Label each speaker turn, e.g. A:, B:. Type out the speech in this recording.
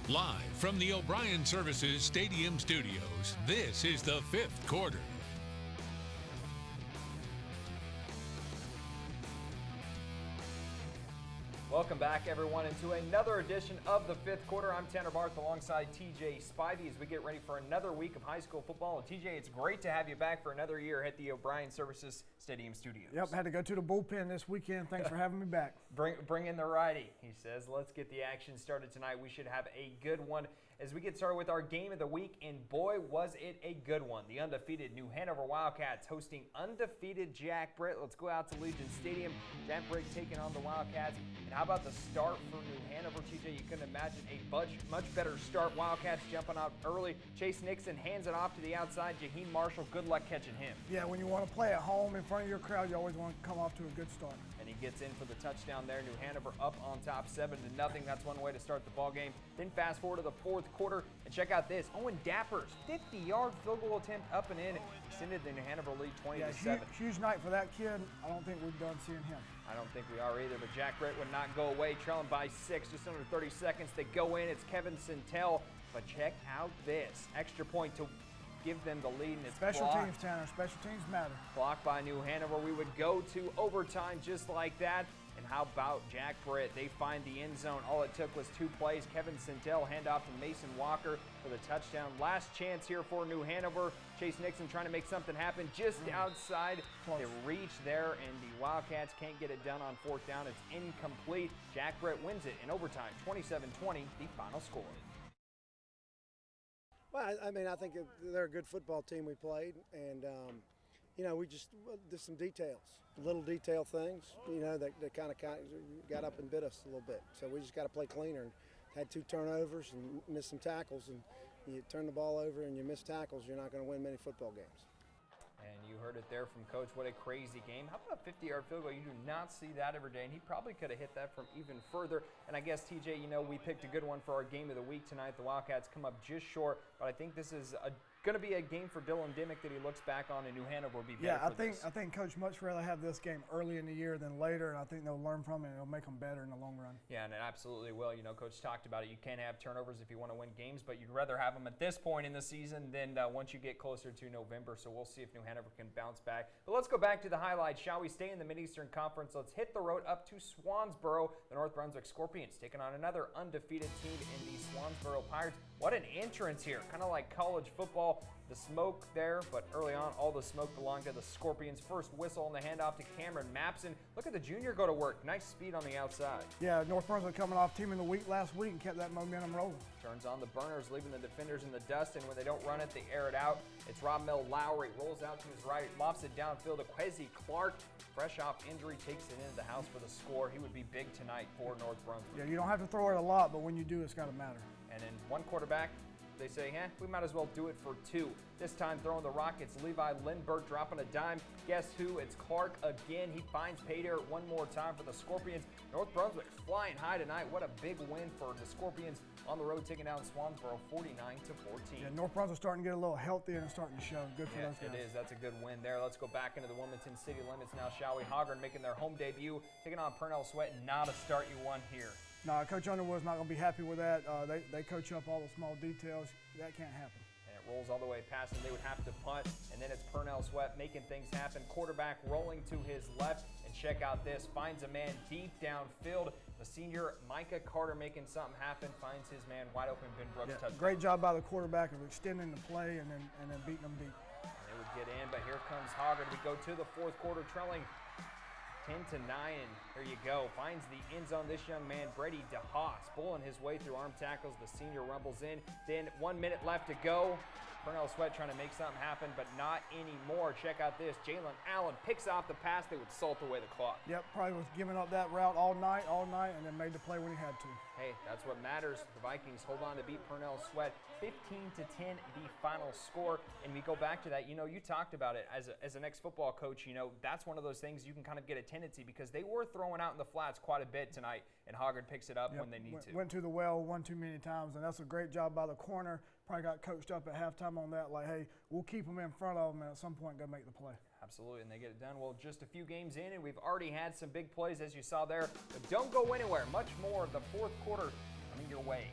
A: Live from the O'Brien Services Stadium Studios, this is the fifth quarter.
B: Welcome back, everyone, into another edition of the fifth quarter. I'm Tanner Barth alongside TJ Spivey as we get ready for another week of high school football. And TJ, it's great to have you back for another year at the O'Brien Services Stadium Studios.
C: Yep, had to go to the bullpen this weekend. Thanks for having me back.
B: Bring in the righty, he says. Let's get the action started tonight. We should have a good one as we get started with our game of the week, and boy, was it a good one. The undefeated New Hanover Wildcats hosting undefeated Jack Britt. Let's go out to Legion Stadium. Jack Britt taking on the Wildcats. And how about the start for New Hanover, TJ? You couldn't imagine a much better start. Wildcats jumping out early. Chase Nixon hands it off to the outside. Jaheim Marshall, good luck catching him.
C: Yeah, when you want to play at home in front of your crowd, you always want to come off to a good start.
B: And he gets in for the touchdown there. New Hanover up on top 7-0. That's one way to start the ball game. Then fast forward to the fourth quarter and check out this. Owen Dappers, 50-yard field goal attempt up and in, extended the New Hanover lead 20-7.
C: Huge night for that kid. I don't think we're done seeing him.
B: I don't think we are either, but Jack Britt would not go away, trailing by 6, just under 30 seconds. They go in. It's Kevin Sintel, but check out this extra point to give them the lead, and it's
C: special
B: blocked.
C: teams, Tanner. Special teams matter.
B: Blocked by New Hanover. We would go to overtime just like that. And how about Jack Britt? They find the end zone. All it took was 2 plays. Kevin Sintel handoff to Mason Walker for the touchdown. Last chance here for New Hanover. Chase Nixon trying to make something happen just outside.
C: Close.
B: They reach there, and the Wildcats can't get it done on fourth down. It's incomplete. Jack Britt wins it in overtime, 27-20, the final score.
D: Well, I mean, I think they're a good football team we played, and, we just did some details, little detail things, that kind of got up and bit us a little bit. So we just got to play cleaner. Had 2 turnovers and missed some tackles, and you turn the ball over and you miss tackles, you're not going to win many football games.
B: And you heard it there from Coach. What a crazy game. How about a 50-yard field goal? You do not see that every day, and he probably could have hit that from even further. And I guess, TJ, we picked a good one for our game of the week tonight. The Wildcats come up just short, but I think this is going to be a game for Dylan Dimmick that he looks back on, and New Hanover will be better for this.
C: I think Coach much rather have this game early in the year than later, and I think they'll learn from it, and it'll make them better in the long run.
B: Yeah, and it absolutely will. Coach talked about it. You can't have turnovers if you want to win games, but you'd rather have them at this point in the season than once you get closer to November. So we'll see if New Hanover can bounce back. But let's go back to the highlights, shall we? Stay in the Mid-Eastern Conference. Let's hit the road up to Swansboro. The North Brunswick Scorpions taking on another undefeated team in the Swansboro Pirates. What an entrance here, kind of like college football. The smoke there, but early on, all the smoke belonged to the Scorpions. First whistle on the handoff to Cameron Mapson. Look at the junior go to work. Nice speed on the outside.
C: Yeah, North Brunswick coming off Team of the Week last week and kept that momentum rolling.
B: Turns on the burners, leaving the defenders in the dust, and when they don't run it, they air it out. It's Rommel Lowry, rolls out to his right, lofts it downfield to Kwesi Clark. Fresh off injury, takes it into the house for the score. He would be big tonight for North Brunswick.
C: Yeah, you don't have to throw it a lot, but when you do, it's got to matter.
B: And then one quarterback, they say, we might as well do it for 2. This time throwing the rock, it's Levi Lindbergh dropping a dime. Guess who? It's Clark again. He finds pay dirt one more time for the Scorpions. North Brunswick flying high tonight. What a big win for the Scorpions on the road, taking down Swansboro 49-14.
C: Yeah, North Brunswick starting to get a little healthier and starting to show. Good for those guys.
B: It is. That's a good win there. Let's go back into the Wilmington city limits now, shall we? Hoggard making their home debut, taking on Purnell Sweat. Not a start you want here.
C: No, Coach Underwood's not going to be happy with that. They coach up all the small details. That can't happen.
B: And it rolls all the way past them. They would have to punt, and then it's Purnell Sweat making things happen. Quarterback rolling to his left, and check out this. Finds a man deep downfield. The senior Micah Carter making something happen. Finds his man wide open. Ben Brooks touchdown.
C: Great job by the quarterback of extending the play and then beating them deep.
B: And they would get in, but here comes Hoggard. We go to the fourth quarter, trailing 10-9, and there you go. Finds the end zone. This young man, Brady DeHaas, pulling his way through arm tackles. The senior rumbles in. Then 1 minute left to go. Purnell Sweat trying to make something happen, but not anymore. Check out this. Jalen Allen picks off the pass. They would salt away the clock.
C: Yep, probably was giving up that route all night, and then made the play when he had to.
B: Hey, that's what matters. The Vikings hold on to beat Purnell Sweat 15-10, the final score. And we go back to that. You talked about it as an ex-football coach. That's one of those things you can kind of get a tendency because they were throwing out in the flats quite a bit tonight, and Hoggard picks it up when they need to.
C: Went to the well one too many times, and that's a great job by the corner. Probably got coached up at halftime on that, like, hey, we'll keep them in front of them and at some point go make the play.
B: Absolutely, and they get it done. Well, just a few games in, and we've already had some big plays, as you saw there. But don't go anywhere. Much more of the fourth quarter coming your way.